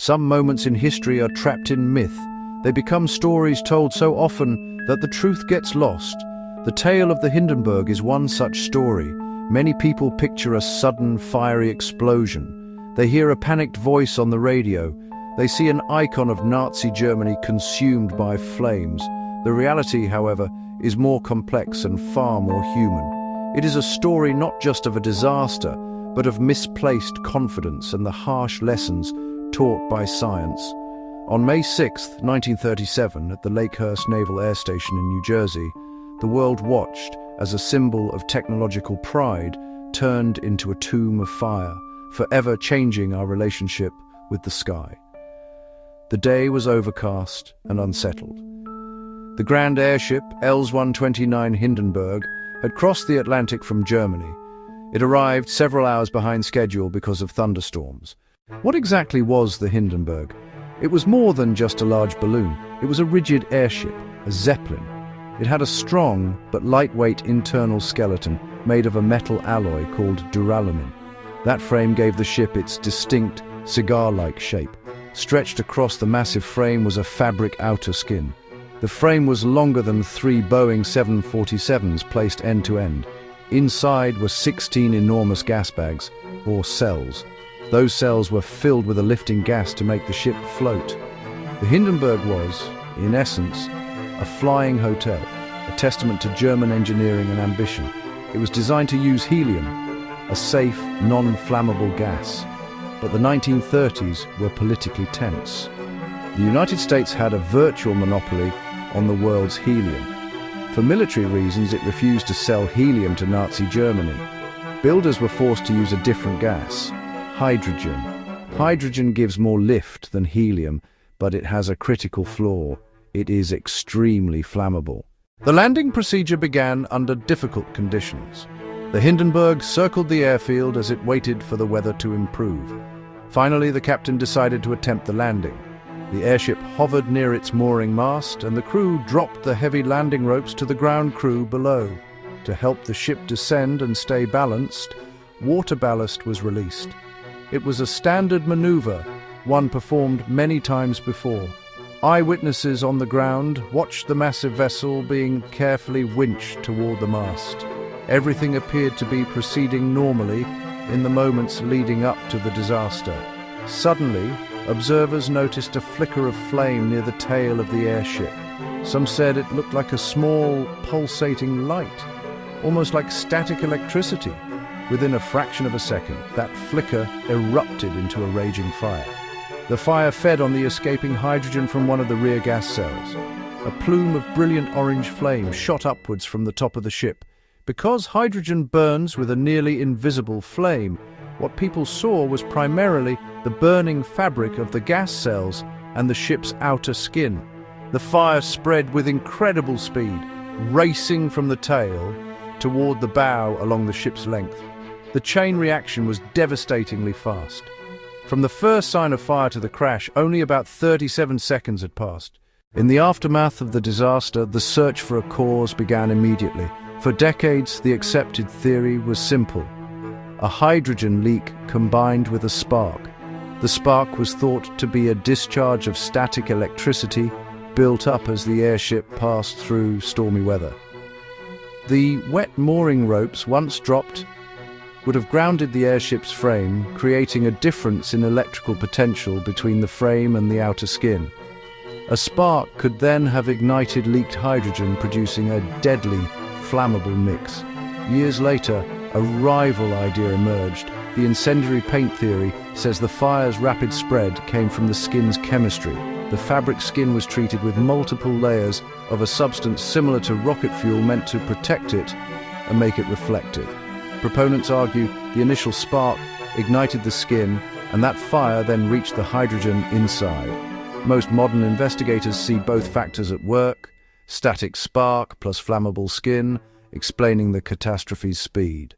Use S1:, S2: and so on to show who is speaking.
S1: Some moments in history are trapped in myth. They become stories told so often that the truth gets lost. The tale of the Hindenburg is one such story. Many people picture a sudden, fiery explosion. They hear a panicked voice on the radio. They see an icon of Nazi Germany consumed by flames. The reality, however, is more complex and far more human. It is a story not just of a disaster, but of misplaced confidence and the harsh lessons taught by science. On May 6, 1937, at the Lakehurst Naval Air Station in New Jersey, the world watched as a symbol of technological pride turned into a tomb of fire, forever changing our relationship with the sky. The day was overcast and unsettled. The grand airship, LS-129 Hindenburg, had crossed the Atlantic from Germany. It arrived several hours behind schedule because of thunderstorms. What exactly was the Hindenburg? It was more than just a large balloon. It was a rigid airship, a zeppelin. It had a strong but lightweight internal skeleton made of a metal alloy called duralumin. That frame gave the ship its distinct, cigar-like shape. Stretched across the massive frame was a fabric outer skin. The frame was longer than 3 Boeing 747s placed end to end. Inside were 16 enormous gas bags, or cells. Those cells were filled with a lifting gas to make the ship float. The Hindenburg was, in essence, a flying hotel, a testament to German engineering and ambition. It was designed to use helium, a safe, non-flammable gas. But the 1930s were politically tense. The United States had a virtual monopoly on the world's helium. For military reasons, it refused to sell helium to Nazi Germany. Builders were forced to use a different gas, hydrogen. Hydrogen gives more lift than helium, but it has a critical flaw. It is extremely flammable. The landing procedure began under difficult conditions. The Hindenburg circled the airfield as it waited for the weather to improve. Finally, the captain decided to attempt the landing. The airship hovered near its mooring mast, and the crew dropped the heavy landing ropes to the ground crew below. To help the ship descend and stay balanced, water ballast was released. It was a standard maneuver, one performed many times before. Eyewitnesses on the ground watched the massive vessel being carefully winched toward the mast. Everything appeared to be proceeding normally in the moments leading up to the disaster. Suddenly, observers noticed a flicker of flame near the tail of the airship. Some said it looked like a small, pulsating light, almost like static electricity. Within a fraction of a second, that flicker erupted into a raging fire. The fire fed on the escaping hydrogen from one of the rear gas cells. A plume of brilliant orange flame shot upwards from the top of the ship. Because hydrogen burns with a nearly invisible flame, what people saw was primarily the burning fabric of the gas cells and the ship's outer skin. The fire spread with incredible speed, racing from the tail toward the bow along the ship's length. The chain reaction was devastatingly fast. From the first sign of fire to the crash, only about 37 seconds had passed. In the aftermath of the disaster, the search for a cause began immediately. For decades, the accepted theory was simple: a hydrogen leak combined with a spark. The spark was thought to be a discharge of static electricity built up as the airship passed through stormy weather. The wet mooring ropes, once dropped, would have grounded the airship's frame, creating a difference in electrical potential between the frame and the outer skin. A spark could then have ignited leaked hydrogen, producing a deadly, flammable mix. Years later, a rival idea emerged. The incendiary paint theory says the fire's rapid spread came from the skin's chemistry. The fabric skin was treated with multiple layers of a substance similar to rocket fuel meant to protect it and make it reflective. Proponents argue the initial spark ignited the skin, and that fire then reached the hydrogen inside. Most modern investigators see both factors at work: static spark plus flammable skin, explaining the catastrophe's speed.